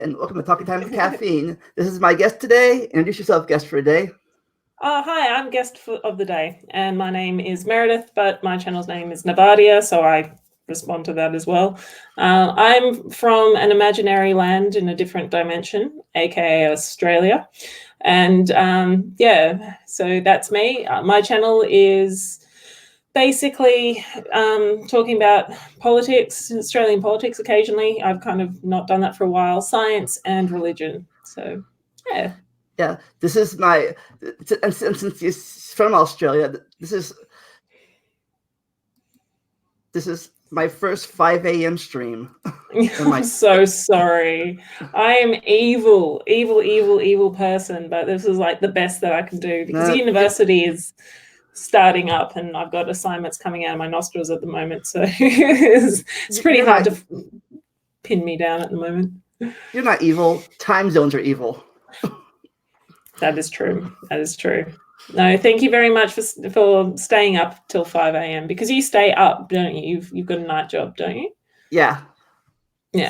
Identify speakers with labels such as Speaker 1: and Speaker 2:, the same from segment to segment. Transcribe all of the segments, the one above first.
Speaker 1: and welcome to Talking Time with Caffeine. This is my guest today. Introduce yourself, guest for a day.
Speaker 2: Hi, I'm guest of the day, and my name is Meredith, but my channel's name is Navadia, so I respond to that as well. I'm from an imaginary land in a different dimension, aka Australia, and yeah, so that's me. My channel is basically talking about politics, Australian politics occasionally. I've kind of not done that for a while, science and religion. So, yeah.
Speaker 1: Yeah, this is my, and since he's from Australia, this is my first 5 a.m. stream.
Speaker 2: I'm so sorry. I am evil person, but this is like the best that I can do because university is starting up and I've got assignments coming out of my nostrils at the moment, so it's pretty hard to pin me down at the moment.
Speaker 1: You're not evil. Time zones are evil.
Speaker 2: That is true. No, thank you very much for staying up till 5 a.m. because you stay up, don't you? You've got a night job, don't you?
Speaker 1: Yeah.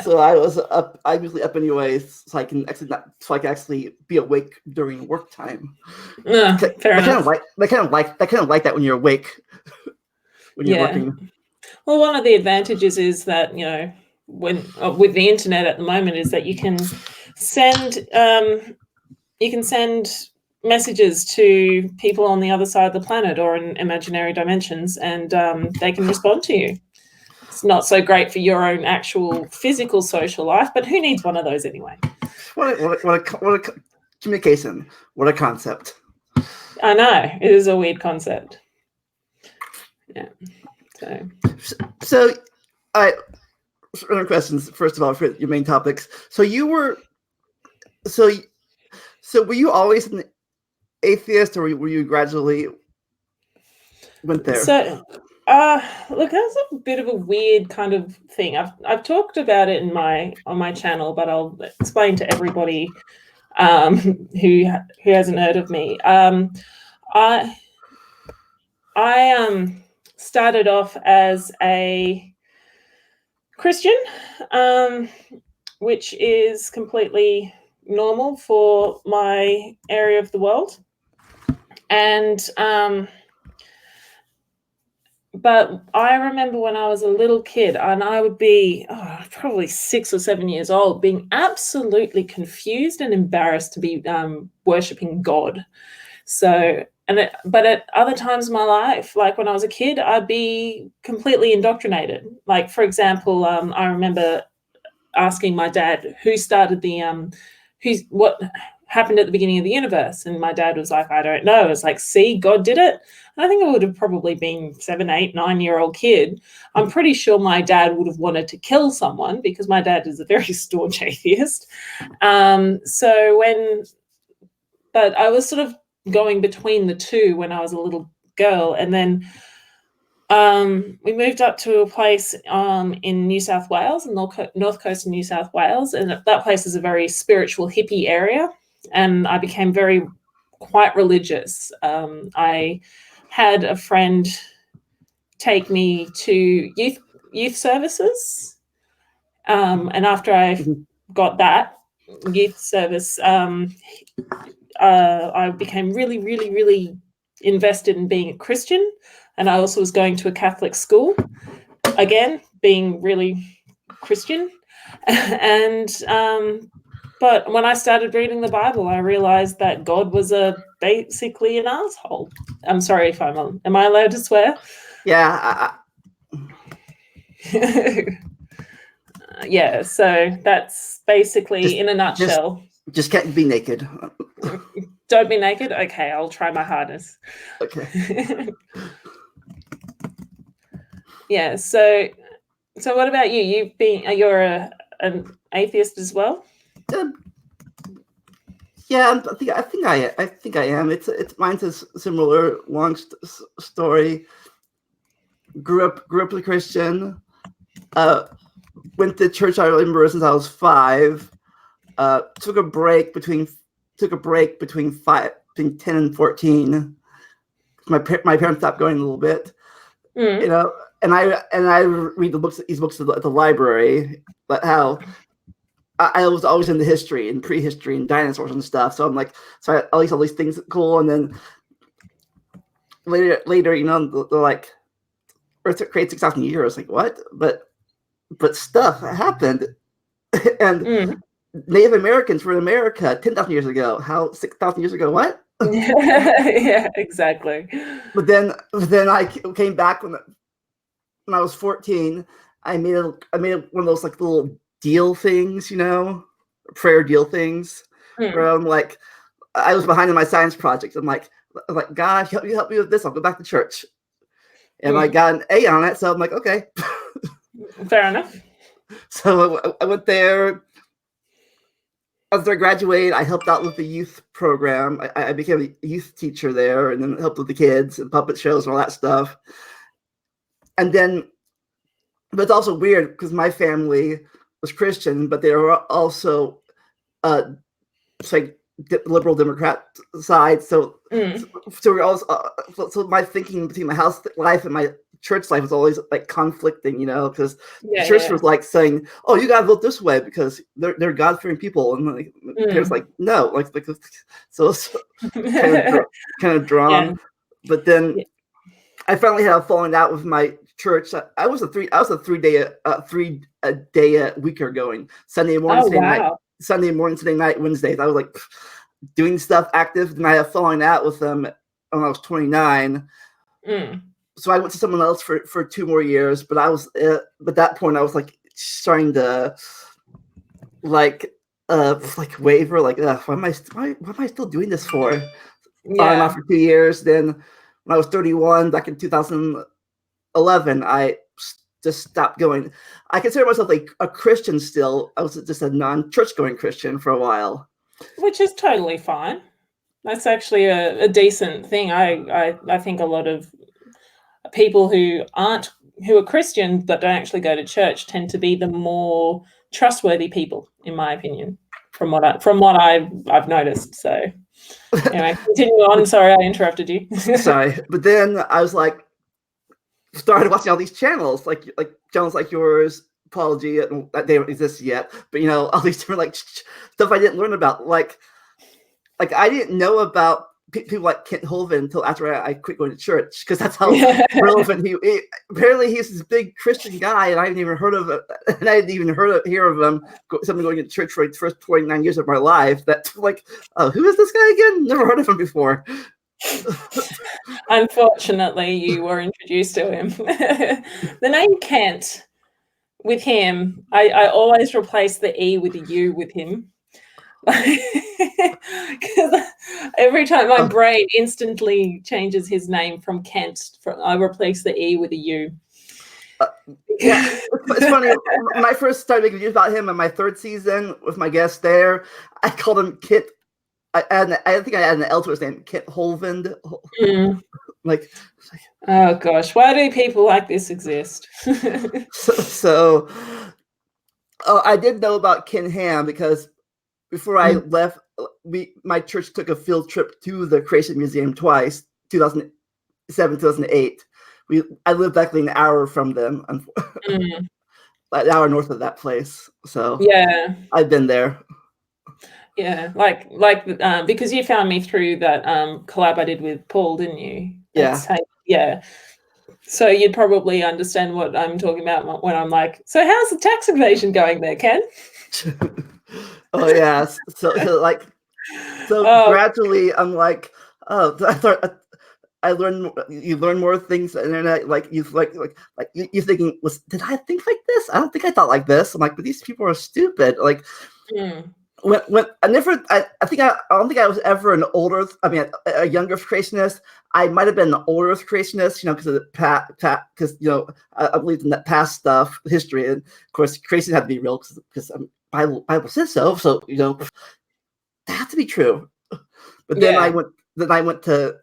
Speaker 1: So I was up. I usually up anyways, so I can actually be awake during work time.
Speaker 2: Fair enough.
Speaker 1: I kind of like that when you're awake, when you're working.
Speaker 2: Well, one of the advantages is that when with the internet at the moment is that you can send messages to people on the other side of the planet or in imaginary dimensions, and they can respond to you. It's not so great for your own actual physical social life, but who needs one of those anyway?
Speaker 1: What a communication. What a concept.
Speaker 2: I know. It is a weird concept. Yeah.
Speaker 1: So I other questions, first of all, for your main topics. So were you always an atheist, or were you gradually went there?
Speaker 2: So look, that's a bit of a weird kind of thing. I've talked about it on my channel, but I'll explain to everybody who hasn't heard of me. I started off as a Christian, which is completely normal for my area of the world, and but I remember when I was a little kid, and I would be probably 6 or 7 years old, being absolutely confused and embarrassed to be worshipping God. So, but at other times in my life, like when I was a kid, I'd be completely indoctrinated. Like, for example, I remember asking my dad who started what happened at the beginning of the universe, and my dad was like, I don't know. It's like, see, God did it. And I think I would have probably been 7, 8, 9-year-old kid. I'm pretty sure my dad would have wanted to kill someone because my dad is a very staunch atheist. But I was sort of going between the two when I was a little girl, and then we moved up to a place in New South Wales, in north coast of New South Wales, and that place is a very spiritual hippie area, and I became quite religious. I had a friend take me to youth services, and after I got that youth service, I became really, really, really invested in being a Christian. And I also was going to a Catholic school, again, being really Christian. And but when I started reading the Bible, I realized that God was basically an asshole. I'm sorry if am I allowed to swear?
Speaker 1: Yeah.
Speaker 2: Yeah, so that's basically in a nutshell.
Speaker 1: Just can't be naked.
Speaker 2: Don't be naked? Okay, I'll try my hardest.
Speaker 1: Okay.
Speaker 2: Yeah, so what about you? You're an atheist as well?
Speaker 1: Yeah, I think I am. Mine's a similar long story. Grew up a Christian. Went to church, I remember, since I was 5. Took a break between 10 and 14. My parents stopped going a little bit. And I read these books at the library. But how I was always into history and prehistory and dinosaurs and stuff. So I'm like, so I always all these things cool. And then later, you know, they're like, Earth created 6,000 years. Like what? But stuff happened, and Native Americans were in America 10,000 years ago. How 6,000 years ago? What?
Speaker 2: Yeah, exactly.
Speaker 1: But then I came back when I was 14. I made one of those like little deal things, you know, prayer deal things, where I'm like, I was behind in my science project. I'm like, God, help me with this. I'll go back to church, and I got an A on it. So I'm like, okay,
Speaker 2: fair enough.
Speaker 1: So I went there. After I graduated, I helped out with the youth program. I became a youth teacher there, and then helped with the kids and puppet shows and all that stuff. And then, but it's also weird because my family was Christian, but they were also like liberal Democrat side. So we're also so my thinking between my house life and my church life was always like conflicting, you know, because the church was like saying, "Oh, you gotta vote this way because they're God-fearing people," and like parents like, "No," like so kind of drawn. Yeah. But then I finally had a falling out with my church. I was a 3 day a weeker going Sunday morning, Sunday morning, Sunday night, Wednesdays. I was like doing stuff active, and I had falling out with them when I was 29. So I went to someone else for 2 more years, but I was at that point I was like starting to like waver, like why am I still doing this for? On and off for 2 years. Then when I was 31, back in 2011, I just stopped going. I consider myself like a Christian still. I was just a non-church going Christian for a while,
Speaker 2: which is totally fine. That's actually a decent thing. I think a lot of people who are Christian but don't actually go to church tend to be the more trustworthy people, in my opinion, from what I've noticed. So anyway, continue on. Sorry, I interrupted you.
Speaker 1: Sorry, but then I was like, started watching all these channels, like channels like yours, Apology, that they don't exist yet, but you know, all these different like stuff I didn't learn about, like I didn't know about people like Kent Hovind until after I quit going to church, because that's how relevant he apparently he's this big Christian guy, and I hadn't even heard of it, and I didn't even hear of him something going to church for like the first 29 years of my life. That's like, oh, who is this guy again? Never heard of him before.
Speaker 2: Unfortunately, you were introduced to him. The name Kent, with him, I always replace the E with a U with him. Because every time my brain instantly changes his name from Kent, I replace the E with a U.
Speaker 1: Yeah, it's funny. When I first started making videos about him in my 3rd season with my guest there, I called him Kit. I think I added an L to his name, Kit Hovind. Like,
Speaker 2: oh gosh, why do people like this exist?
Speaker 1: so I did know about Ken Ham because before I left, my church took a field trip to the Creation Museum twice, 2007, 2008. I lived actually an hour from them, an hour north of that place. So
Speaker 2: yeah,
Speaker 1: I've been there.
Speaker 2: Yeah, like because you found me through that collab I did with Paul, didn't you? Yeah. So you'd probably understand what I'm talking about when I'm like, so how's the tax evasion going there, Ken?
Speaker 1: Oh yeah, so gradually I'm like, oh, I thought I learned. You learn more things on the internet. Like you're thinking, did I think like this? I don't think I thought like this. I'm like, but these people are stupid. Like when I don't think I was ever an older. I mean, a younger creationist. I might have been an older creationist, you know, because of the because you know I believed in that past stuff, history, and of course creation had to be real because Bible says so. So you know, that had to be true. But then I went to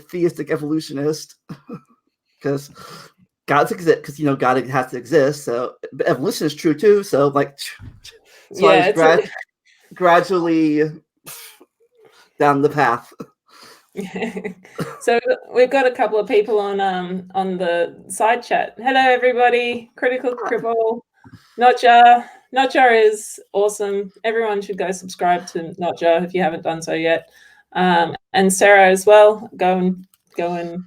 Speaker 1: theistic evolutionist because God's exist, because you know God has to exist. So evolution is true too. So like, so I was gradually down the path.
Speaker 2: So we've got a couple of people on the side chat. Hello everybody, Critical Cripple, Notcha, Notjar is awesome. Everyone should go subscribe to Notjar if you haven't done so yet. And Sarah as well. Go and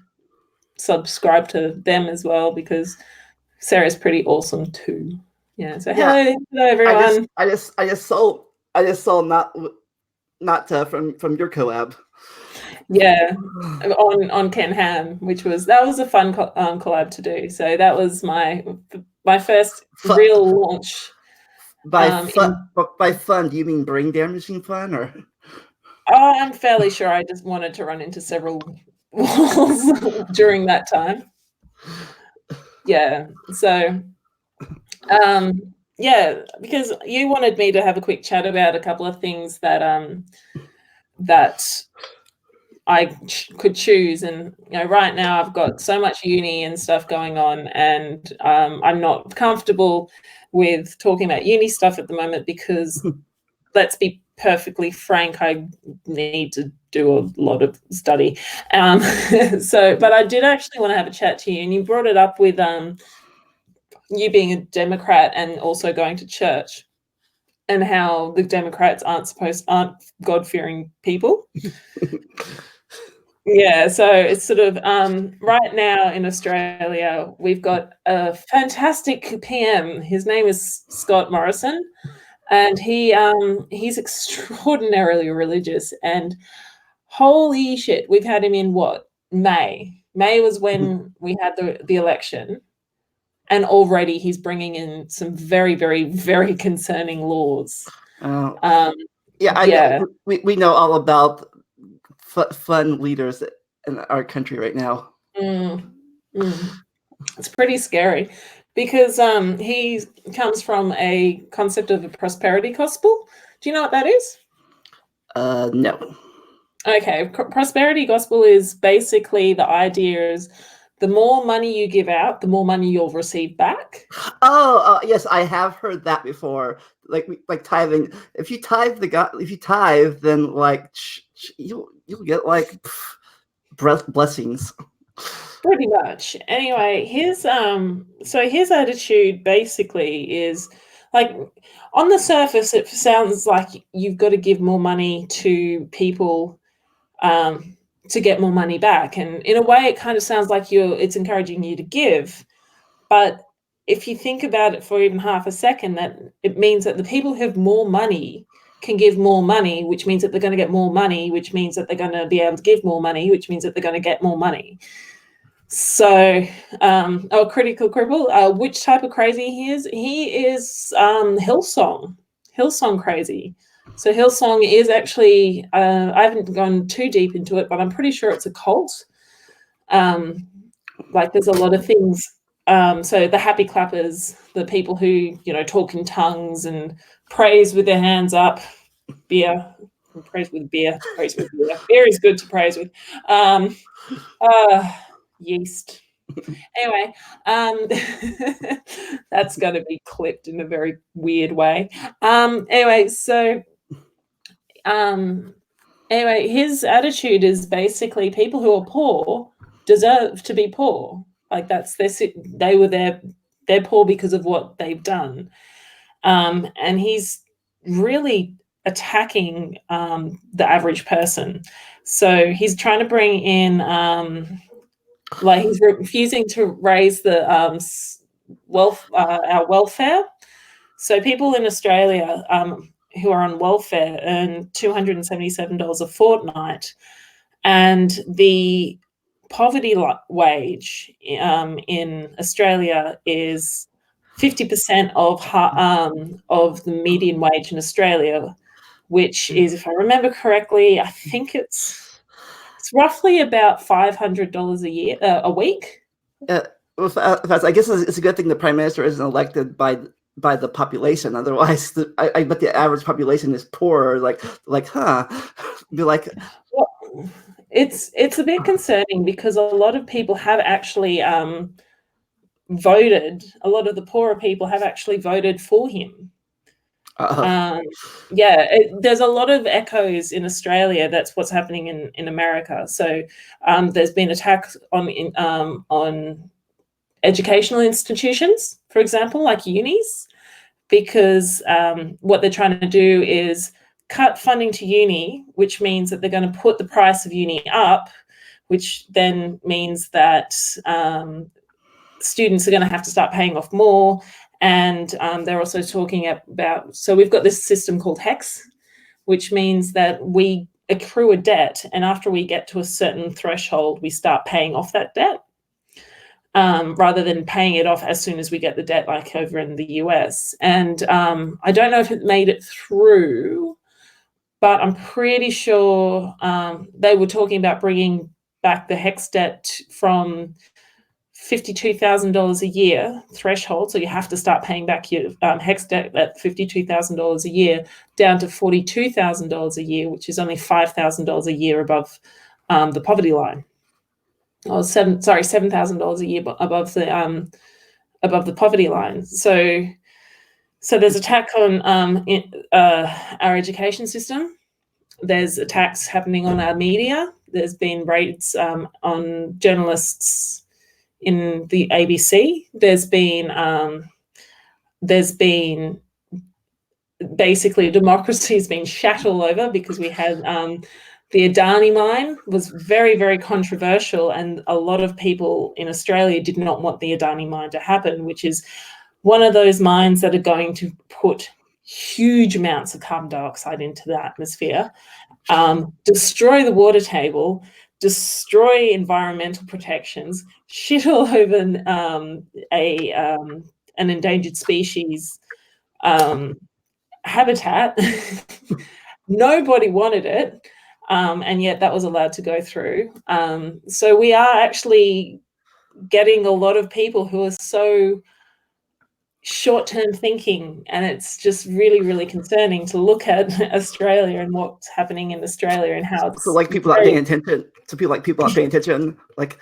Speaker 2: subscribe to them as well, because Sarah's pretty awesome too. Yeah. So hello everyone.
Speaker 1: I just saw not from your collab.
Speaker 2: Yeah, on Ken Ham, that was a fun collab to do. So that was my first real launch.
Speaker 1: By fun, do you mean brain damaging fun, or?
Speaker 2: Oh, I'm fairly sure I just wanted to run into several walls during that time. Yeah. So, yeah, because you wanted me to have a quick chat about a couple of things that that I could choose, and right now I've got so much uni and stuff going on, and I'm not comfortable with talking about uni stuff at the moment because, let's be perfectly frank, I need to do a lot of study. But I did actually want to have a chat to you, and you brought it up with you being a Democrat and also going to church, and how the Democrats aren't God-fearing people. Yeah, so it's sort of right now in Australia, we've got a fantastic PM. His name is Scott Morrison, and he's extraordinarily religious. And holy shit, we've had him in what? May. May was when we had the election, and already he's bringing in some very, very, very concerning laws.
Speaker 1: Yeah, we know all about fun leaders in our country right now.
Speaker 2: It's pretty scary, because he comes from a concept of a prosperity gospel. Do you know what that is?
Speaker 1: No.
Speaker 2: Okay, prosperity gospel is basically, the idea is the more money you give out, the more money you'll receive back.
Speaker 1: Oh, yes, I have heard that before. Like tithing. If you tithe, then like you'll get like blessings.
Speaker 2: Pretty much. Anyway, his attitude basically is like, on the surface, it sounds like you've got to give more money to people to get more money back, and in a way, it kind of sounds like it's encouraging you to give. But if you think about it for even half a second, that it means that the people who have more money can give more money, which means that they're going to get more money, which means that they're going to be able to give more money, which means that they're going to get more money. So, critical cripple, which type of crazy he is? He is Hillsong crazy. So Hillsong is actually, I haven't gone too deep into it, but I'm pretty sure it's a cult. Like, there's a lot of things. So the happy clappers, the people who, talk in tongues and praise with their hands up, praise with beer. Beer is good to praise with. Yeast. Anyway, that's going to be clipped in a very weird way. Anyway, his attitude is basically, people who are poor deserve to be poor. Like, they're poor because of what they've done. And he's really attacking the average person. So he's trying to bring in, he's refusing to raise the our welfare. So people in Australia who are on welfare earn $277 a fortnight, and the poverty wage in Australia is 50% of the median wage in Australia, which is, if I remember correctly, I think it's roughly about $500 a week.
Speaker 1: I guess it's a good thing the Prime Minister isn't elected by the population. Otherwise, I bet the average population is poorer. Be like,
Speaker 2: well, it's a bit concerning, because a lot of people have actually voted. A lot of the poorer people have actually voted for him. There's a lot of echoes in Australia. That's what's happening in America. So there's been attacks on educational institutions, for example, like unis, because what they're trying to do is cut funding to uni, which means that they're going to put the price of uni up, which then means that students are going to have to start paying off more. And they're also talking about, so we've got this system called HEX, which means that we accrue a debt, and after we get to a certain threshold, we start paying off that debt. Rather than paying it off as soon as we get the debt, like over in the US. And I don't know if it made it through, but I'm pretty sure they were talking about bringing back the HEX debt from $52,000 a year threshold. So you have to start paying back your HEX debt at $52,000 a year, down to $42,000 a year, which is only $5,000 a year above the poverty line. Or $7,000 a year above the poverty line. So there's attack on our education system. There's attacks happening on our media. There's been raids on journalists in the ABC. There's been basically democracy has been shat all over because we had the Adani mine was very, very controversial, and a lot of people in Australia did not want the Adani mine to happen, which is one of those mines that are going to put huge amounts of carbon dioxide into the atmosphere, destroy the water table, destroy environmental protections, shit all over an endangered species habitat. Nobody wanted it. And yet that was allowed to go through. So we are actually getting a lot of people who are so short-term thinking, and it's just really, really concerning to look at Australia and what's happening in Australia and how it's
Speaker 1: so like people not paying attention. So people not paying attention. Like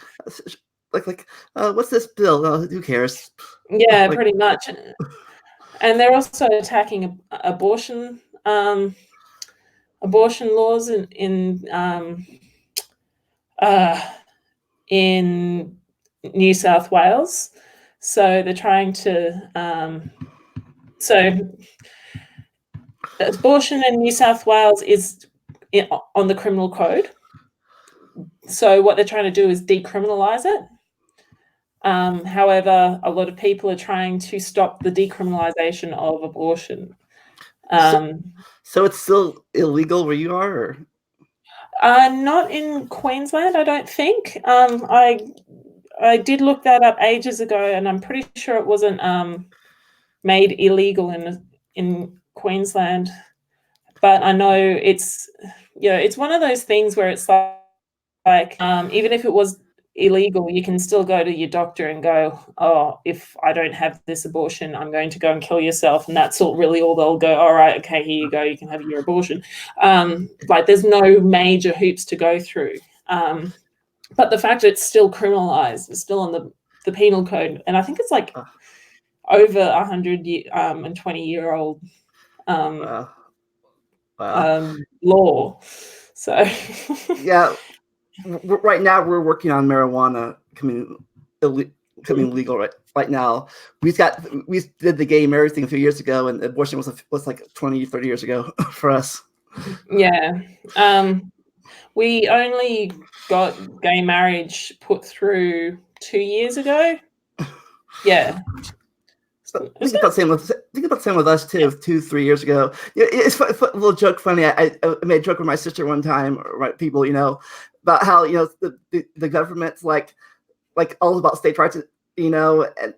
Speaker 1: what's this bill? Who cares?
Speaker 2: Yeah, pretty much. And they're also attacking abortion laws in New South Wales. So they're trying to abortion in New South Wales is on the criminal code. So what they're trying to do is decriminalise it. However, a lot of people are trying to stop the decriminalisation of abortion.
Speaker 1: So it's still illegal where you are? Or?
Speaker 2: Not in Queensland, I don't think. I did look that up ages ago, and I'm pretty sure it wasn't made illegal in Queensland. But I know it's one of those things where it's like even if it was illegal, you can still go to your doctor and go, oh, if I don't have this abortion, I'm going to go and kill yourself. And that's all they'll go, all right, okay, here you go, you can have your abortion. Like there's no major hoops to go through. But the fact that it's still criminalized, it's still on the penal code. And I think it's like over 120-year-old law. So
Speaker 1: yeah. Right now, we're working on marijuana becoming legal right now. We did the gay marriage thing a few years ago, and abortion was like 20, 30 years ago for us.
Speaker 2: Yeah. We only got gay marriage put through 2 years ago. Yeah.
Speaker 1: I think about the same with us too. 2-3 years ago, it's a little joke. Funny, I made a joke with my sister one time. Right, people, about how the government's like all about states' rights. And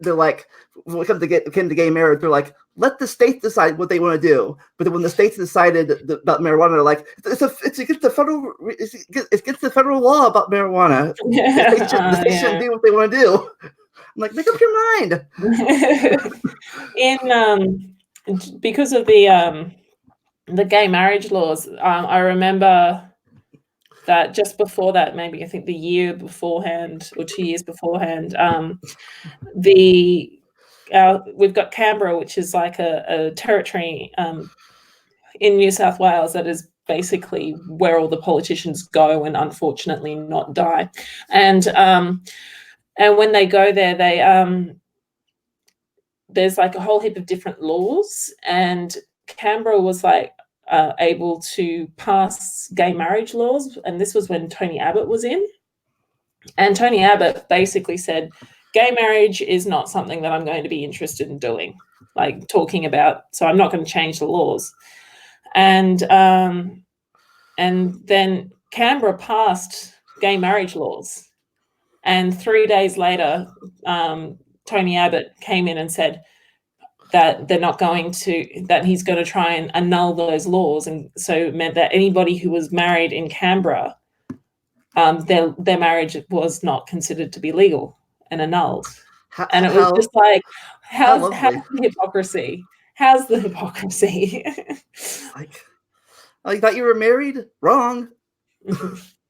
Speaker 1: they're like, when it came to gay marriage, they're like, let the states decide what they want to do. But then when the states decided about marijuana, they're like, it's against the federal law about marijuana.
Speaker 2: Yeah,
Speaker 1: the states shouldn't do what they want to do. I'm like, make up your mind.
Speaker 2: Because of the gay marriage laws, I remember that just before that, maybe I think the year beforehand or 2 years beforehand, we've got Canberra, which is like a territory in New South Wales that is basically where all the politicians go and unfortunately not die. And when they go there, there's like a whole heap of different laws, and Canberra was like able to pass gay marriage laws, and this was when Tony Abbott was in. And Tony Abbott basically said, gay marriage is not something that I'm going to be interested in doing, like talking about, so I'm not going to change the laws. And then Canberra passed gay marriage laws. And 3 days later, Tony Abbott came in and said that they're not going to, that he's going to try and annul those laws. And so it meant that anybody who was married in Canberra, their marriage was not considered to be legal and annulled. And it was just like, how's the hypocrisy? How's the hypocrisy?
Speaker 1: I thought you were married? Wrong.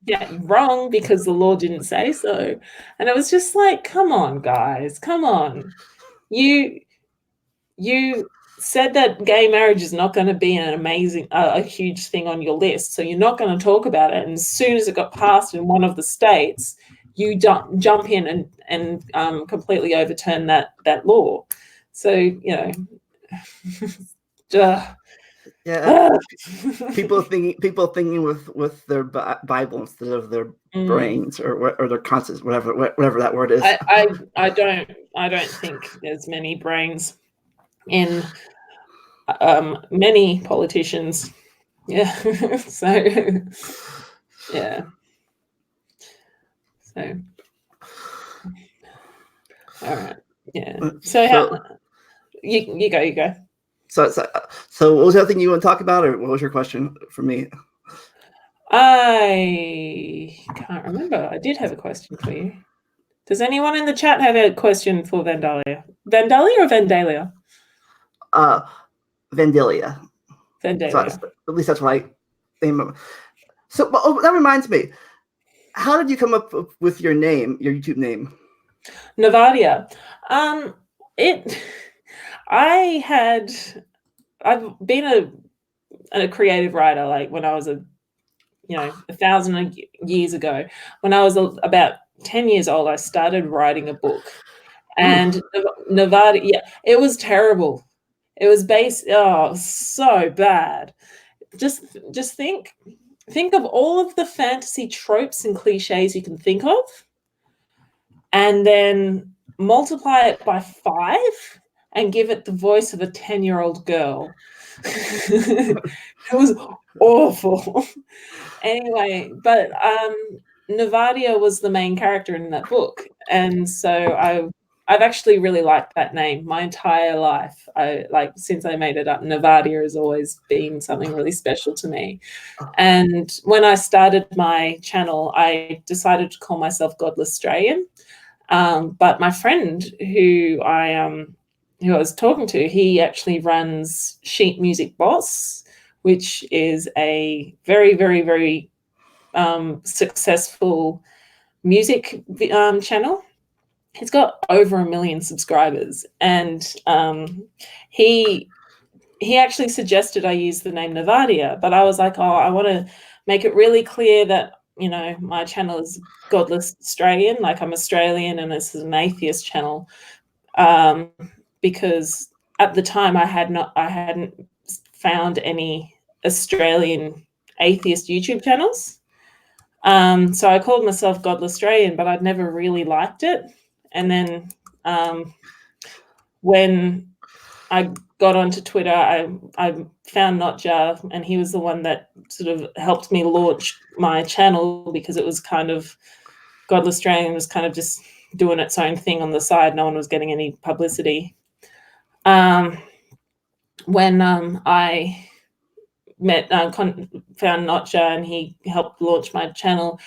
Speaker 2: Yeah, wrong, because the law didn't say so. And it was just like, come on, guys, come on. You said that gay marriage is not going to be an amazing, a huge thing on your list, so you're not going to talk about it. And as soon as it got passed in one of the states, you jump in and completely overturn that law. So, you know,
Speaker 1: yeah, people thinking with their Bible instead of their brains or their conscience, whatever that word is.
Speaker 2: I don't think there's many brains in many politicians. Yeah. So yeah. So all right. Yeah. So you go.
Speaker 1: So what was the other thing you want to talk about, or what was your question for me?
Speaker 2: I can't remember. I did have a question for you. Does anyone in the chat have a question for Vandalia? Vandalia or Vandalia?
Speaker 1: Vandalia.
Speaker 2: Vandalia.
Speaker 1: So at least that's what I think. So that reminds me. How did you come up with your name, your YouTube name?
Speaker 2: Navadia. I've been a creative writer, like when I was 1,000 years ago. When I was about 10 years old, I started writing a book. And Navadia, yeah, it was terrible. It was so bad. Just think of all of the fantasy tropes and cliches you can think of, and then multiply it by 5 and give it the voice of a 10-year-old girl. It was awful. Anyway, but Navadia was the main character in that book, and so I've actually really liked that name my entire life. Since I made it up, Navadia has always been something really special to me. And when I started my channel, I decided to call myself Godless Australian. But my friend who I was talking to, he actually runs Sheet Music Boss, which is a very, very, very successful music channel. He's got over 1 million subscribers, and he actually suggested I use the name Navadia, but I was like, I want to make it really clear that, my channel is Godless Australian, like I'm Australian and this is an atheist channel, because at the time I hadn't found any Australian atheist YouTube channels. So I called myself Godless Australian, but I'd never really liked it. And then when I got onto Twitter, I found Notjar, and he was the one that sort of helped me launch my channel, because it was kind of, Godless Australian was kind of just doing its own thing on the side. No one was getting any publicity. When I found Notjar and he helped launch my channel,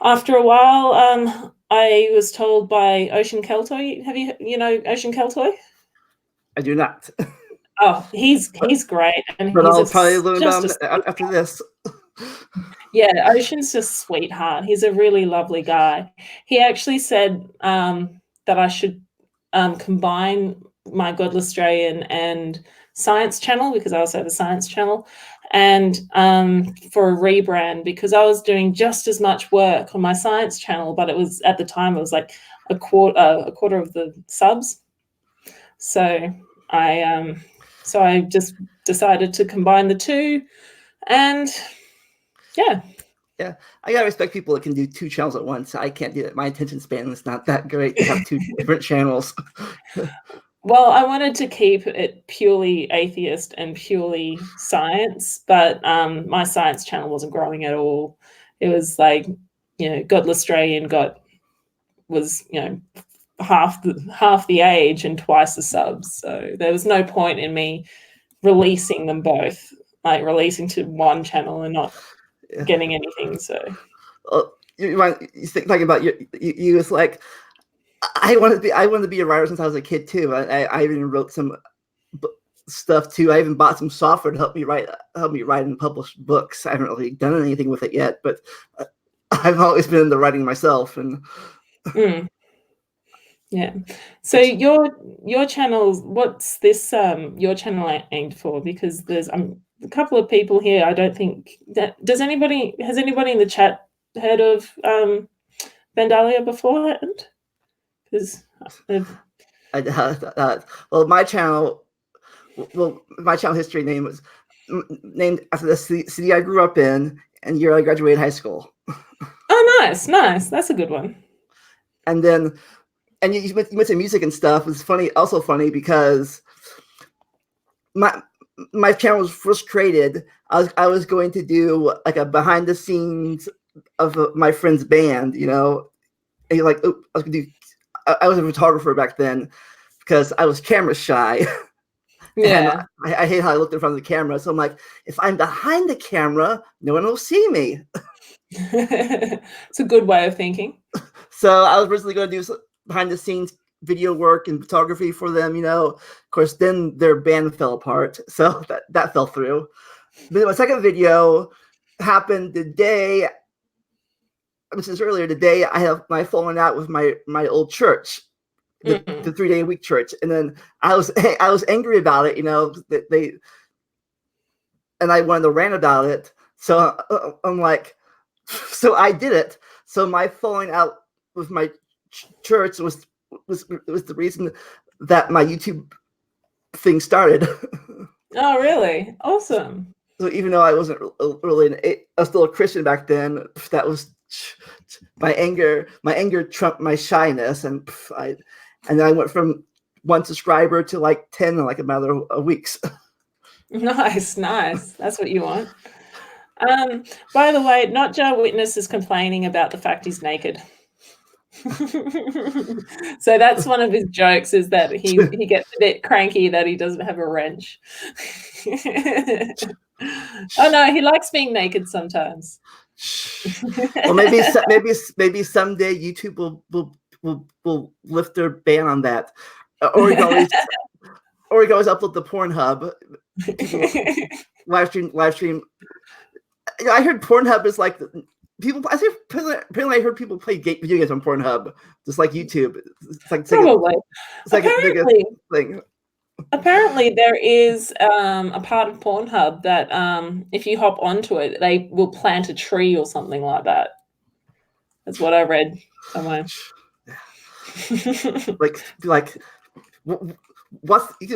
Speaker 2: after a while, I was told by Ocean Keltoy. Have you know Ocean Keltoy?
Speaker 1: I do not.
Speaker 2: Oh, he's great, and
Speaker 1: but I'll probably learn after this.
Speaker 2: Yeah, Ocean's just a sweetheart. He's a really lovely guy. He actually said that I should combine my Godless Australian and Science channel, because I also have a Science channel, and for a rebrand, because I was doing just as much work on my Science channel, but it was, at the time, it was like a quarter of the subs. So I just decided to combine the two, and yeah.
Speaker 1: Yeah, I gotta respect people that can do 2 channels at once. I can't do that. My attention span is not that great to have 2 different channels.
Speaker 2: Well, I wanted to keep it purely atheist and purely science, but my science channel wasn't growing at all. It was like, Godless Australian was half the age and twice the subs. So there was no point in me releasing them both, like releasing to one channel and not getting anything. So
Speaker 1: you talking about you was like, I wanted to be a writer since I was a kid too. I even wrote some stuff too. I even bought some software to help me write and publish books. I haven't really done anything with it yet, but I've always been into writing myself. And
Speaker 2: yeah. So your channel, what's this your channel aimed for? Because there's a couple of people here. I don't think that has anybody in the chat heard of Vandalia beforehand? Because
Speaker 1: well, my channel history name was named after the city I grew up in and year I graduated high school.
Speaker 2: Oh, nice. That's a good one.
Speaker 1: And then, and you went to music and stuff. It's also funny because my channel was first created. I was going to do like a behind the scenes of my friend's band, and you're like, oh, I was a photographer back then because I was camera shy.
Speaker 2: Yeah.
Speaker 1: And I hate how I looked in front of the camera. So I'm like, if I'm behind the camera, no one will see me.
Speaker 2: It's a good way of thinking.
Speaker 1: So I was originally going to do behind the scenes video work and photography for them, Of course, then their band fell apart. So that fell through. But my second video happened the day, I mentioned earlier, the day I have my falling out with my old church, the 3-day-a-week church. And then I was angry about it, that they, and I wanted to rant about it. So I'm like, so I did it. So my falling out with my church was the reason that my YouTube thing started.
Speaker 2: Oh, really? Awesome.
Speaker 1: So even though I wasn't really I was still a Christian back then, that was my anger trumped my shyness, and then I went from 1 subscriber to like 10 in like a matter of weeks.
Speaker 2: Nice. That's what you want. By the way, Not Jar Witness is complaining about the fact he's naked. So that's one of his jokes, is that he gets a bit cranky that he doesn't have a wrench. Oh no, he likes being naked sometimes.
Speaker 1: Well, maybe someday YouTube will lift their ban on that, or we can always upload the Pornhub live stream. I heard Pornhub is like people. Apparently, I heard people play video games on Pornhub, just like YouTube. It's like
Speaker 2: probably.
Speaker 1: It's like a big thing.
Speaker 2: Apparently, there is a part of Pornhub that if you hop onto it, they will plant a tree or something like that. That's what I read somewhere.
Speaker 1: like you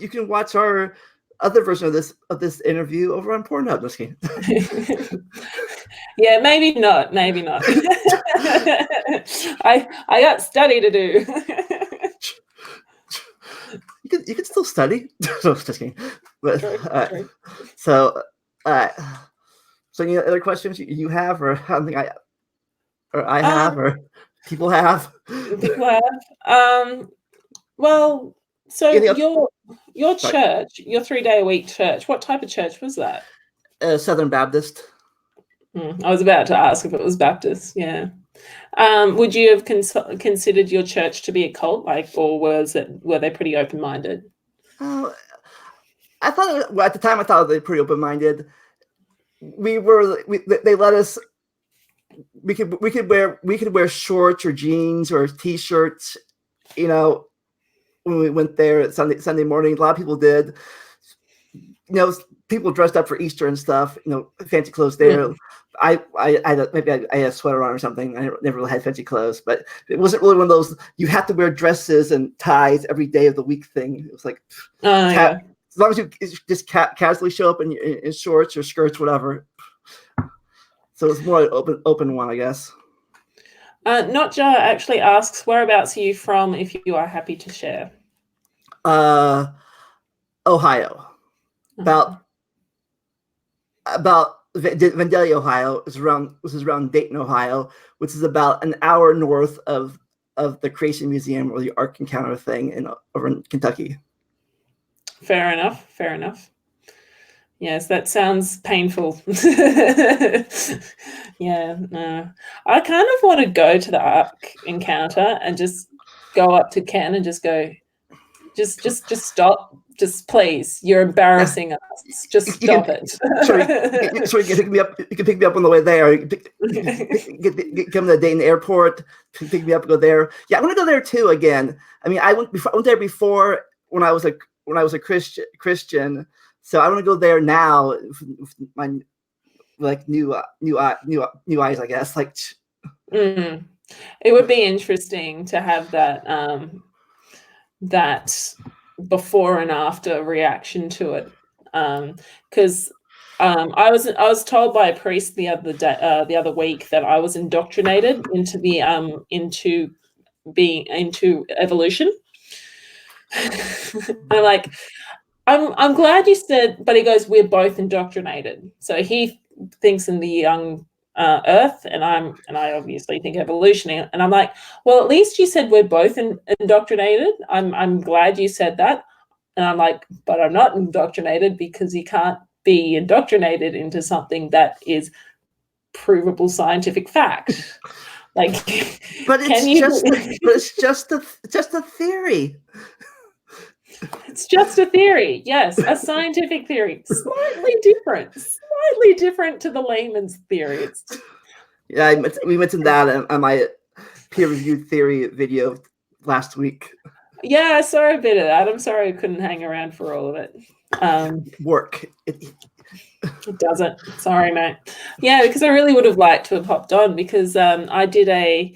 Speaker 1: can watch our other version of this interview over on Pornhub. Just kidding.
Speaker 2: Yeah, maybe not. I got study to do.
Speaker 1: You can still study. Just kidding. But
Speaker 2: True.
Speaker 1: So any other questions you have, or something I have, or people have?
Speaker 2: Well, so your church, your 3-day-a-week church, what type of church was that?
Speaker 1: Southern Baptist.
Speaker 2: I was about to ask if it was Baptist. Yeah. Would you have considered your church to be a cult, or were they pretty open-minded?
Speaker 1: I thought at the time they were pretty open-minded. They let us. We could wear shorts or jeans or t-shirts, when we went there Sunday morning. A lot of people did. people dressed up for Easter and stuff, fancy clothes there. I had a sweater on or something. I never really had fancy clothes, but it wasn't really one of those you have to wear dresses and ties every day of the week thing. It was like, as long as you just casually show up in shorts or skirts, whatever. So it's more an open one, I guess.
Speaker 2: Notja actually asks, whereabouts are you from, if you are happy to share?
Speaker 1: Ohio. About Vandalia, Ohio, which is around Dayton, Ohio, which is about an hour north of the Creation Museum or the Ark Encounter thing over in Kentucky.
Speaker 2: Fair enough. Yes, that sounds painful. Yeah, no. I kind of want to go to the Ark Encounter and just go up to Ken and just go, just stop. Just please, you're embarrassing us. Just stop it.
Speaker 1: Sorry, you can pick me up on the way there. Come to the Dayton airport, pick me up, go there. Yeah, I want to go there too again. I mean, I went there before when I was a Christian. So I want to go there now with my new eyes, I guess.
Speaker 2: It would be interesting to have that that before and after reaction to it, because I was told by a priest the other week that I was indoctrinated into evolution. I'm like, I'm glad you said, but he goes, we're both indoctrinated. So he thinks in the young Earth, and I obviously think evolution. And I'm like, well, at least you said we're both indoctrinated. I'm glad you said that. And I'm like, but I'm not indoctrinated, because you can't be indoctrinated into something that is provable scientific fact. Like,
Speaker 1: but it's just a theory.
Speaker 2: It's just a theory. Yes, a scientific theory. Slightly different to the layman's theory.
Speaker 1: Yeah, we mentioned that on my peer-reviewed theory video last week.
Speaker 2: Yeah, I saw a bit of that. I'm sorry I couldn't hang around for all of it.
Speaker 1: Work.
Speaker 2: It doesn't. Sorry, mate. Yeah, because I really would have liked to have hopped on, because I did a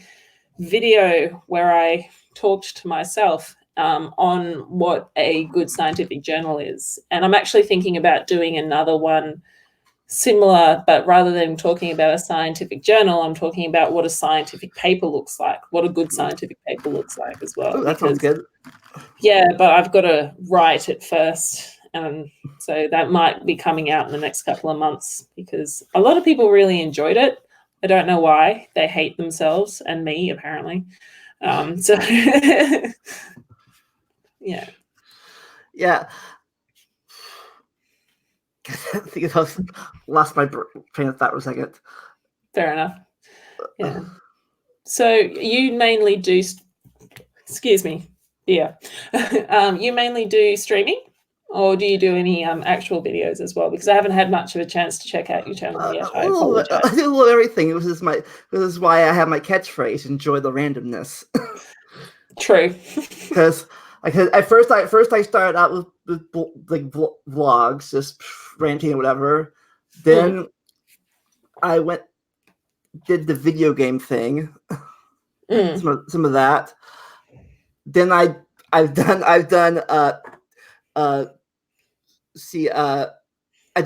Speaker 2: video where I talked to myself on what a good scientific journal is. And I'm actually thinking about doing another one similar, but rather than talking about a scientific journal, I'm talking about what a scientific paper looks like, what a good scientific paper looks like as well.
Speaker 1: Oh, that sounds good.
Speaker 2: Yeah, but I've got to write it first. And so that might be coming out in the next couple of months, because a lot of people really enjoyed it. I don't know why. They hate themselves and me, apparently. So yeah.
Speaker 1: I think I lost my train of thought for a second.
Speaker 2: Fair enough. Yeah. So you mainly do, excuse me. Yeah. You mainly do streaming, or do you do any actual videos as well? Because I haven't had much of a chance to check out your channel yet. I apologize.
Speaker 1: I do a little everything. This is why I have my catchphrase: enjoy the randomness.
Speaker 2: True.
Speaker 1: Because at first I started out with like vlogs, just ranting or whatever. Then I did the video game thing, some of that. Then I've done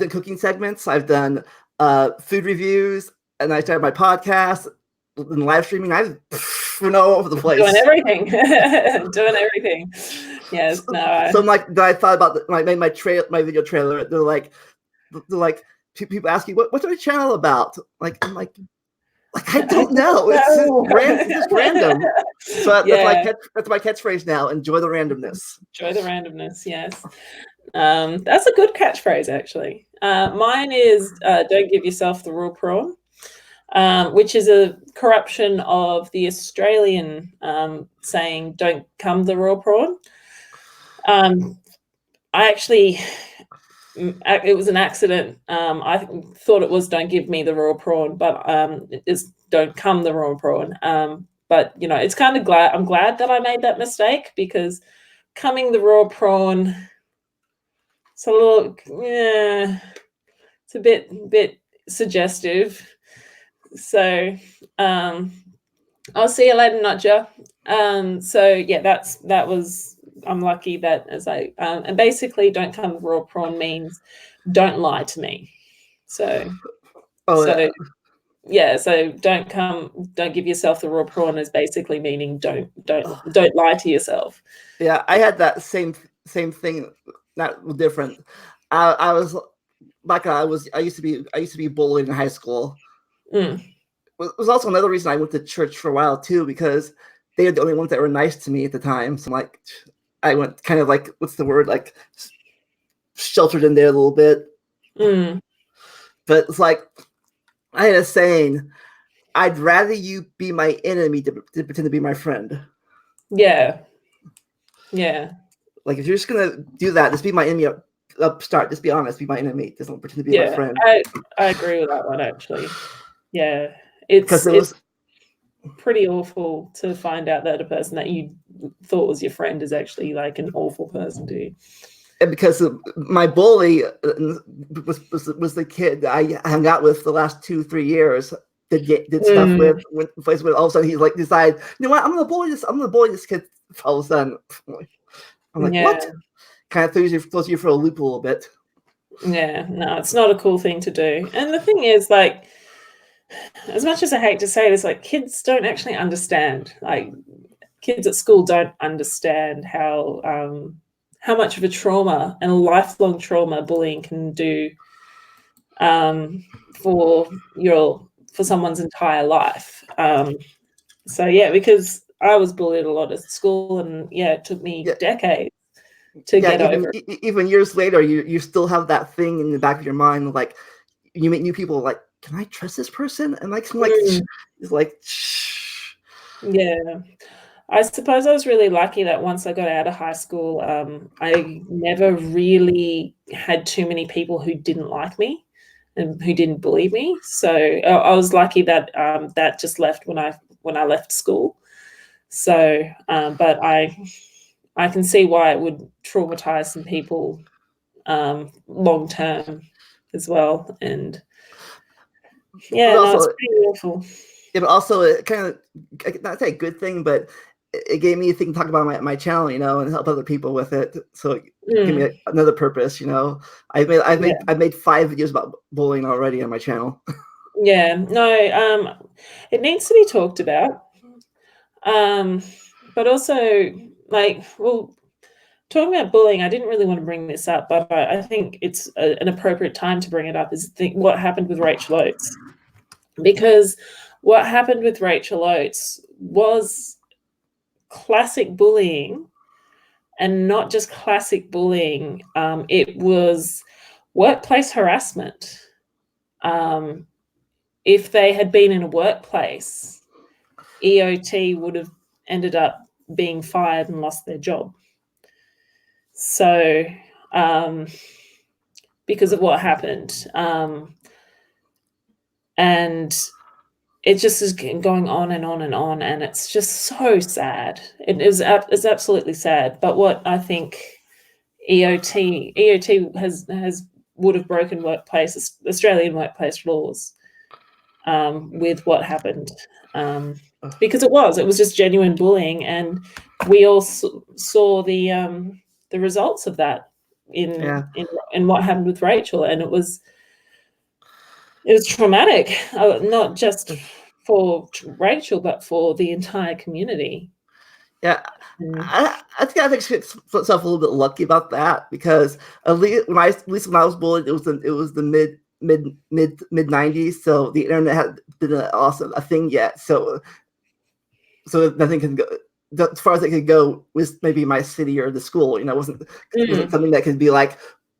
Speaker 1: cooking segments. I've done food reviews, and I started my podcast and live streaming. I've been all over the place,
Speaker 2: doing everything. Yes. No.
Speaker 1: So I thought about when I made my video trailer. They're like people ask you what's your channel about? I'm like I don't know. It's just random. So that's my catchphrase now. Enjoy the randomness.
Speaker 2: Enjoy the randomness. Yes. That's a good catchphrase, actually. Mine is don't give yourself the raw prawn, which is a corruption of the Australian saying don't come the raw prawn. It was an accident. I thought it was don't give me the raw prawn, but it is don't come the raw prawn. But it's kind of I'm glad that I made that mistake, because coming the raw prawn So look, yeah, it's a bit suggestive. So I'll see you later, Notja. So yeah, that was, I'm lucky that as I and basically don't come with raw prawn means don't lie to me. So
Speaker 1: Oh,
Speaker 2: so yeah, so don't give yourself the raw prawn is basically meaning don't lie to yourself.
Speaker 1: yeah, I had that same thing, not different. I was back. I used to be bullied in high school.
Speaker 2: Mm.
Speaker 1: It was also another reason I went to church for a while too, because they were the only ones that were nice to me at the time. So like, I went kind of like, what's the word, like sheltered in there a little bit.
Speaker 2: Mm.
Speaker 1: But it's like, I had a saying, I'd rather you be my enemy to pretend to be my friend.
Speaker 2: Yeah. Yeah.
Speaker 1: Like, if you're just gonna do that, just be my enemy up start. Just be honest, be my enemy. Just don't pretend to be my friend.
Speaker 2: I agree with that one, actually. Yeah.
Speaker 1: Because
Speaker 2: It's pretty awful to find out that a person that you thought was your friend is actually like an awful person to you.
Speaker 1: And because my bully was the kid that I hung out with the last 2-3 years, did stuff with, plays with. All of a sudden, he like decided, you know what, I'm gonna bully this kid. All of a sudden, I'm like, what? Kind of throws you for a loop a little bit.
Speaker 2: Yeah, no, it's not a cool thing to do. And the thing is, like, as much as I hate to say this, like, kids don't actually understand. Like, kids at school don't understand how much of a trauma and a lifelong trauma bullying can do for someone's entire life. So yeah, because I was bullied a lot at school, and yeah, it took me decades to get over.
Speaker 1: Even years later, you still have that thing in the back of your mind, like you meet new people, like, can I trust this person? And like, it's like, shh.
Speaker 2: Yeah. I suppose I was really lucky that once I got out of high school, I never really had too many people who didn't like me and who didn't bully me. So I was lucky that that just left when I left school. So, but I can see why it would traumatize some people long term as well. And yeah, no, it's pretty awful.
Speaker 1: It also, it kind of, not say a good thing, but it gave me a thing to talk about my channel, you know, and help other people with it. So it gave me another purpose, you know. I've made 5 videos about bullying already on my channel.
Speaker 2: Yeah, no, it needs to be talked about. But also, like, well, talking about bullying, I didn't really want to bring this up, but I think it's an appropriate time to bring it up, is what happened with Rachel Oates. Because what happened with Rachel Oates was classic bullying, and not just classic bullying. It was workplace harassment. If they had been in a workplace, EOT would have ended up being fired and lost their job. So, because of what happened. And it just is going on and on and on, and it's just so sad. It's absolutely sad. But what I think EOT would have broken Australian workplace laws with what happened, because it was just genuine bullying, and we all saw the results of that in what happened with Rachel, and it was traumatic, not just for Rachel, but for the entire community.
Speaker 1: Yeah, I think I think myself a little bit lucky about that, because at least when I was bullied, it was the mid 90s, so the internet had been a thing yet. So nothing can go as far as it could go was maybe my city or the school. You know, it wasn't something that could be like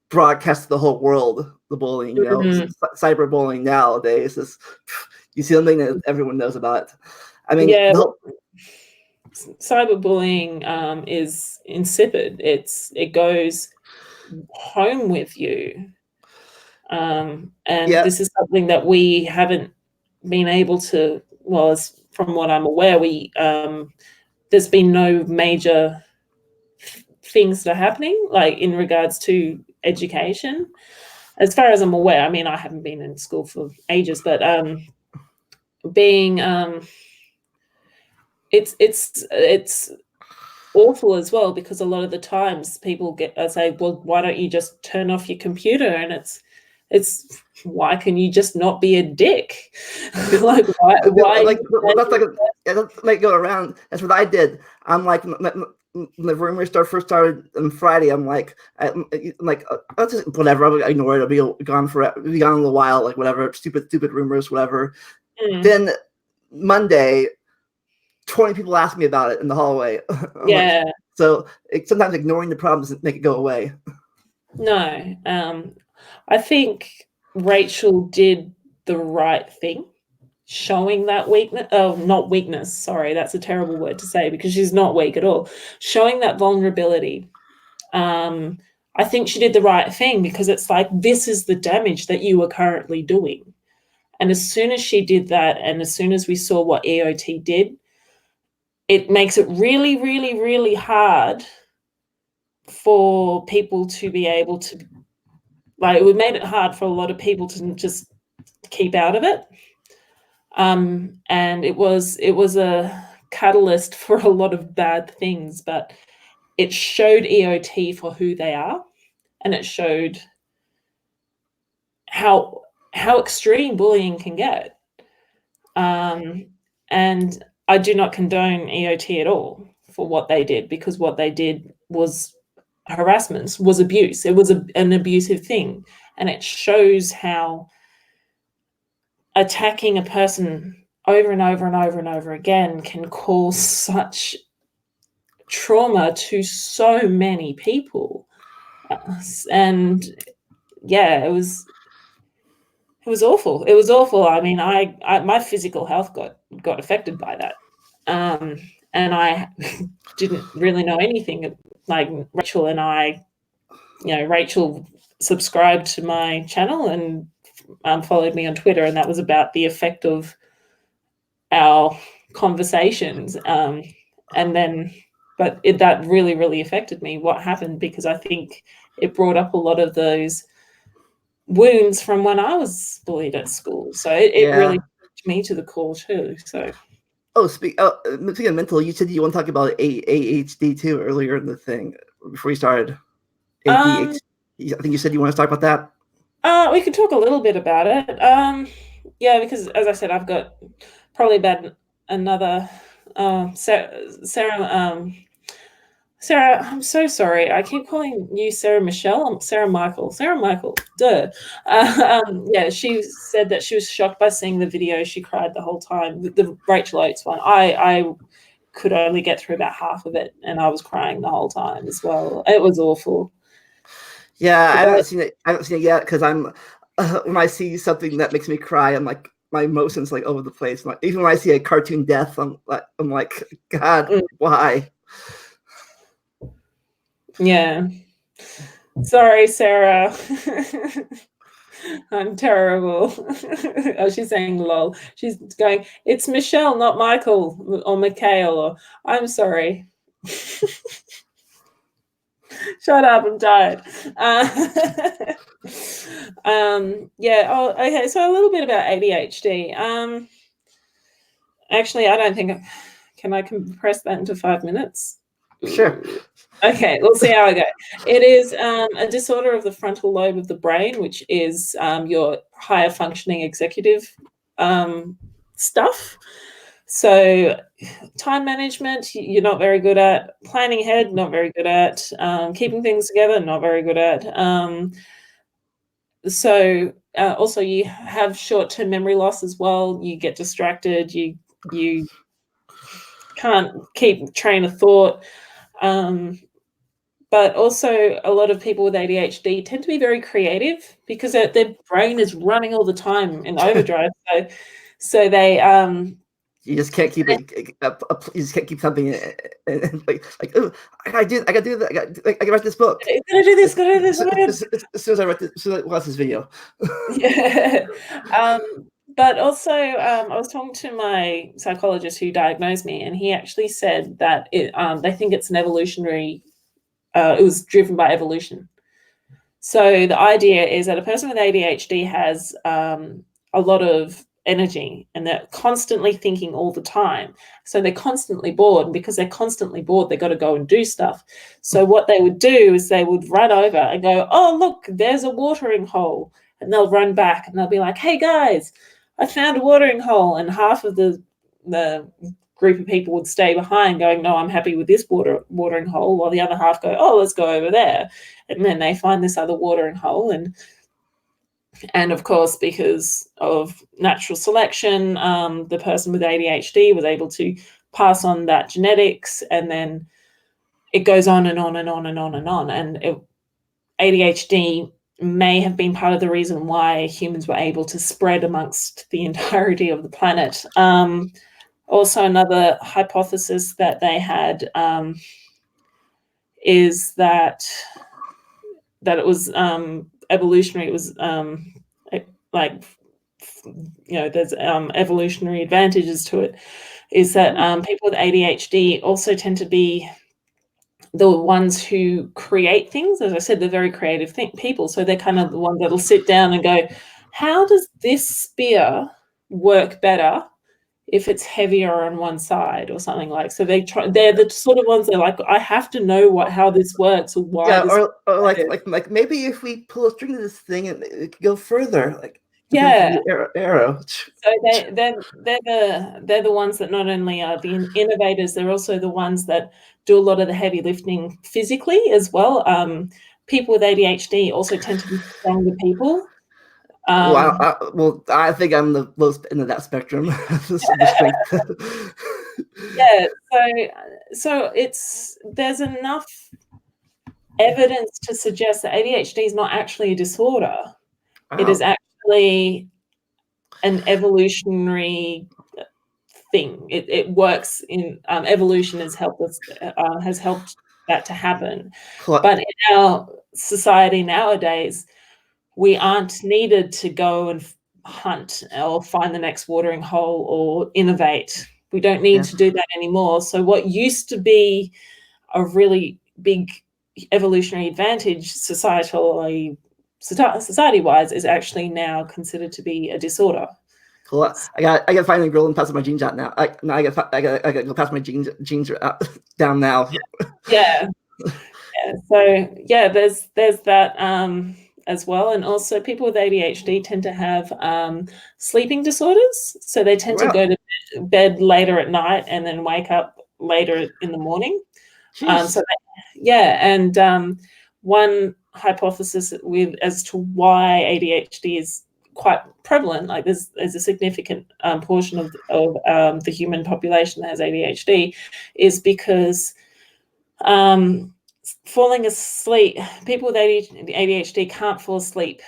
Speaker 1: broadcast to the whole world. The bullying, you know, cyberbullying nowadays is, you see something that everyone knows about. I mean,
Speaker 2: cyberbullying is insipid. It goes home with you, and this is something that we haven't been able to. Well, as from what I'm aware, there's been no major things that are happening, like in regards to education, as far as I'm aware. I mean, I haven't been in school for ages, but being it's awful as well, because a lot of the times people say, well, why don't you just turn off your computer? And it's why can you just not be a dick? Like, why
Speaker 1: like that's like that's like go around. That's what I did. I'm like, when the rumors first started on Friday, I'm like, let's just whatever. I'll ignore it. It'll be gone forever. It'll be gone in a while. Like whatever, stupid rumors, whatever. Then Monday, 20 people asked me about it in the hallway.
Speaker 2: Yeah.
Speaker 1: Like, so sometimes ignoring the problems doesn't make it go away.
Speaker 2: No, I think Rachel did the right thing, showing that weakness. Oh, not weakness. Sorry, that's a terrible word to say, because she's not weak at all. Showing that vulnerability. I think she did the right thing, because it's like, this is the damage that you are currently doing. And as soon as she did that, and as soon as we saw what EOT did, it makes it really, really, really hard for people to be able to, like, it made it hard for a lot of people to just keep out of it. And it was a catalyst for a lot of bad things, but it showed EOT for who they are, and it showed how extreme bullying can get. And I do not condone EOT at all for what they did, because what they did was harassment, was abuse. It was an abusive thing, and it shows how attacking a person over and over and over and over again can cause such trauma to so many people. And yeah, it was awful. It was awful. I mean, I my physical health got affected by that. And I didn't really know anything. Like, Rachel and I, Rachel subscribed to my channel and followed me on Twitter, and that was about the effect of our conversations. And then, but that really, really affected me, what happened, because I think it brought up a lot of those wounds from when I was bullied at school. So it really pushed me to the core too. So.
Speaker 1: Speaking of mental, you said you want to talk about ADHD too earlier in the thing before you started. ADHD. I think you said you want to talk about that.
Speaker 2: We could talk a little bit about it. Yeah, because as I said, I've got probably about another Sarah, I'm so sorry. I keep calling you Sarah Michelle. I'm Sarah Michael. Sarah Michael. Duh. Yeah, she said that she was shocked by seeing the video. She cried the whole time. The Rachel Oates one. I could only get through about half of it, and I was crying the whole time as well. It was awful.
Speaker 1: Yeah, I haven't seen it yet, because I'm when I see something that makes me cry, I'm like, my emotions like over the place. Like, even when I see a cartoon death, I'm like, God, why?
Speaker 2: Yeah. Sorry, Sarah. I'm terrible. Oh, she's saying lol. She's going, it's Michelle, not Michael or Mikhail, or I'm sorry. Shut up, I'm tired. Yeah. Oh, okay. So a little bit about ADHD. Actually, I don't think can I compress that into 5 minutes?
Speaker 1: Sure.
Speaker 2: Okay, we'll see how I go. It is a disorder of the frontal lobe of the brain, which is your higher functioning executive stuff. So time management, you're not very good at. Planning ahead, not very good at. Keeping things together, not very good at. So also you have short-term memory loss as well. You get distracted. You can't keep train of thought. But also a lot of people with ADHD tend to be very creative, because their brain is running all the time in overdrive. So they
Speaker 1: you just can't keep it. You just can't keep something like oh, I gotta do that. I gotta write this book.
Speaker 2: Gotta do this. Gotta do this.
Speaker 1: As soon as I write this, as soon as I watch this video.
Speaker 2: Yeah. But also, I was talking to my psychologist who diagnosed me, and he actually said that they think it's an evolutionary. It was driven by evolution. So the idea is that a person with ADHD has a lot of energy and they're constantly thinking all the time. So they're constantly bored. And because they're constantly bored, they've got to go and do stuff. So what they would do is they would run over and go, oh, look, there's a watering hole. And they'll run back and they'll be like, hey, guys, I found a watering hole. And half of the group of people would stay behind going, no, I'm happy with this watering hole, while the other half go, oh, let's go over there. And then they find this other watering hole. And of course, because of natural selection, the person with ADHD was able to pass on that genetics, and then it goes on and on and on and on and on. And ADHD may have been part of the reason why humans were able to spread amongst the entirety of the planet. Also, another hypothesis that they had is that it was evolutionary. It was like, you know, there's evolutionary advantages to it. Is that people with ADHD also tend to be the ones who create things. As I said, they're very creative people. So they're kind of the ones that'll sit down and go, how does this spear work better if it's heavier on one side or something like? So they're the sort of ones they're like, I have to know how this works or why.
Speaker 1: Yeah, or like maybe if we pull a string to this thing and it could go further, like
Speaker 2: the
Speaker 1: arrow.
Speaker 2: So they're the ones that not only are the innovators, they're also the ones that do a lot of the heavy lifting physically as well. People with ADHD also tend to be stronger people.
Speaker 1: Well, I think I'm the lowest end of that spectrum.
Speaker 2: Yeah, so there's enough evidence to suggest that ADHD is not actually a disorder.
Speaker 1: Wow.
Speaker 2: It is actually an evolutionary thing. It works in evolution has helped that to happen. But in our society nowadays, we aren't needed to go and hunt or find the next watering hole or innovate. We don't need to do that anymore. So what used to be a really big evolutionary advantage society-wise is actually now considered to be a disorder.
Speaker 1: Cool. I got to find a girl and pass my jeans out now. I got to go pass my jeans down now.
Speaker 2: Yeah. So yeah, there's that as well. And also people with ADHD tend to have sleeping disorders. So they tend to go to bed later at night and then wake up later in the morning. And one hypothesis as to why ADHD is quite prevalent, like there's a significant portion of the human population that has ADHD, is because falling asleep, people with ADHD can't fall asleep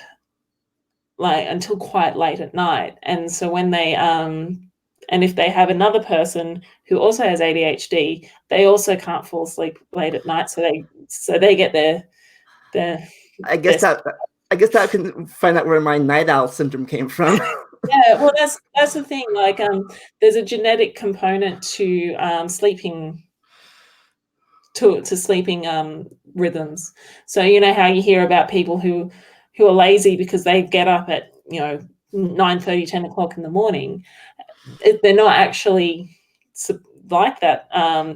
Speaker 2: like until quite late at night. And so when they and if they have another person who also has ADHD, they also can't fall asleep late at night. So they get their
Speaker 1: I guess I can find out where my night owl syndrome came from.
Speaker 2: Yeah, well, that's the thing. Like, there's a genetic component to sleeping rhythms. So you know how you hear about people who are lazy because they get up at 9:30, 10 o'clock in the morning. They're not actually like that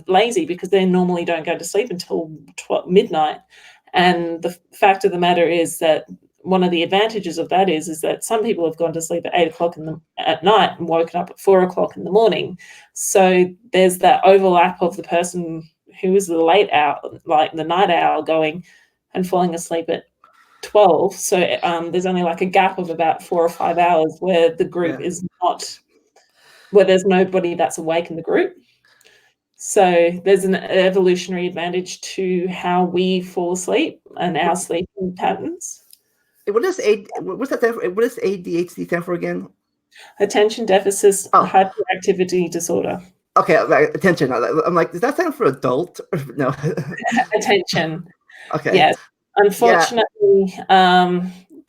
Speaker 2: lazy, because they normally don't go to sleep until midnight. And the fact of the matter is that one of the advantages of that is that some people have gone to sleep at 8 o'clock at night and woken up at 4 o'clock in the morning. So there's that overlap of the person who is the late owl, like the night owl, going and falling asleep at 12. So there's only like a gap of about 4 or 5 hours where the group is not, where there's nobody that's awake in the group. So there's an evolutionary advantage to how we fall asleep and our sleeping patterns.
Speaker 1: What does ADHD stand for again?
Speaker 2: Attention deficit hyperactivity disorder.
Speaker 1: Okay, attention. I'm like, does that stand for adult? No.
Speaker 2: Attention.
Speaker 1: Okay.
Speaker 2: Yes. Unfortunately,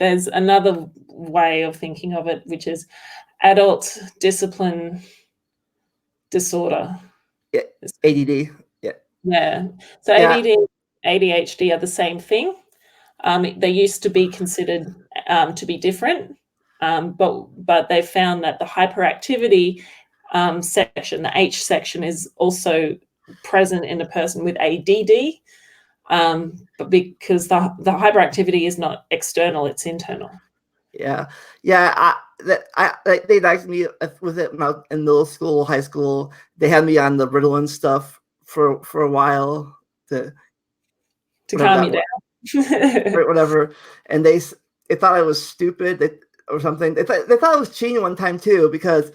Speaker 2: there's another way of thinking of it, which is adult discipline disorder.
Speaker 1: Yeah. ADD. Yeah.
Speaker 2: Yeah. So ADD, ADHD are the same thing. They used to be considered to be different, but they found that the hyperactivity section, the H section, is also present in a person with ADD, but because the hyperactivity is not external, it's internal.
Speaker 1: Yeah. They liked me with it when I was in middle school, high school. They had me on the Ritalin stuff for a while to
Speaker 2: calm you down.
Speaker 1: or whatever. And they thought I was stupid or something. They thought I was cheating one time too, because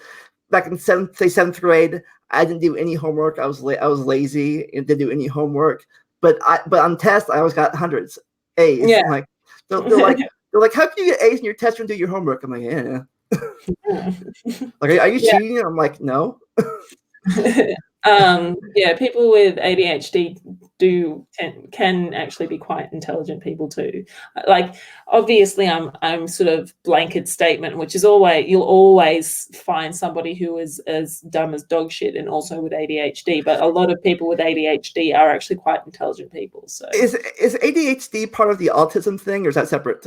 Speaker 1: back in seventh grade, I didn't do any homework. I was lazy and didn't do any homework. But on tests, I always got hundreds, A's.
Speaker 2: Yeah.
Speaker 1: Like they're like, how can you get A's in your test and do your homework? I'm like, yeah. Like, are you cheating? I'm like, no.
Speaker 2: Yeah, people with ADHD can actually be quite intelligent people too. Like, obviously, I'm sort of blanket statement, which is you'll always find somebody who is as dumb as dog shit and also with ADHD. But a lot of people with ADHD are actually quite intelligent people. So
Speaker 1: is ADHD part of the autism thing, or is that separate?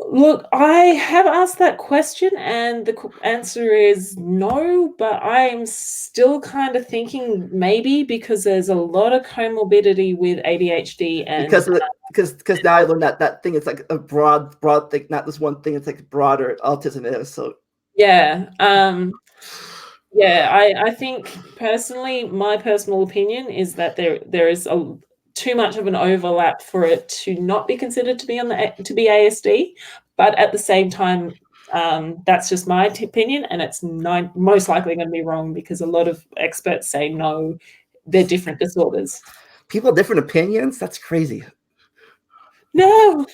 Speaker 2: Look, I have asked that question, and the answer is no, but I'm still kind of thinking maybe, because there's a lot of comorbidity with ADHD, and
Speaker 1: because now I learned that thing is like a broad thing, not this one thing. It's like broader autism is. So
Speaker 2: yeah, I think personally, my personal opinion is that there is too much of an overlap for it to not be considered to be ASD, but at the same time, that's just my opinion, and it's most likely going to be wrong, because a lot of experts say no, they're different disorders.
Speaker 1: People have different opinions. That's crazy.
Speaker 2: No,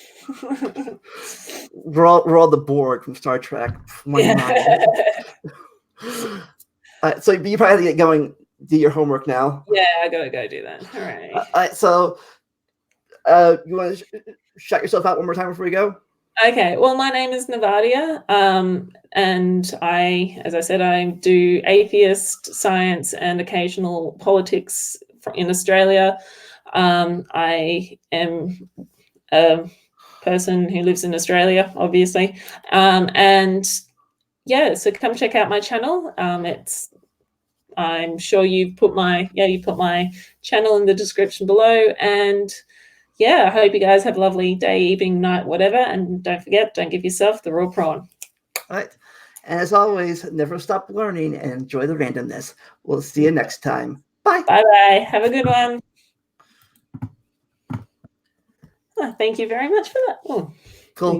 Speaker 1: we're all the Borg from Star Trek. So you probably have to get going. Do your homework now.
Speaker 2: Yeah, I gotta go do that. All right.
Speaker 1: So, you want to shout yourself out one more time before we go?
Speaker 2: Okay. Well, my name is Navadia, and as I said, I do atheist science and occasional politics in Australia. I am a person who lives in Australia, obviously, and yeah. So come check out my channel. I'm sure you put my channel in the description below, and yeah, I hope you guys have a lovely day, evening, night, whatever, and don't forget, don't give yourself the raw prawn.
Speaker 1: All right, and as always, never stop learning and enjoy the randomness. We'll see you next time. Bye.
Speaker 2: Bye. Have a good one. Thank you very much for that. Ooh.
Speaker 1: Cool.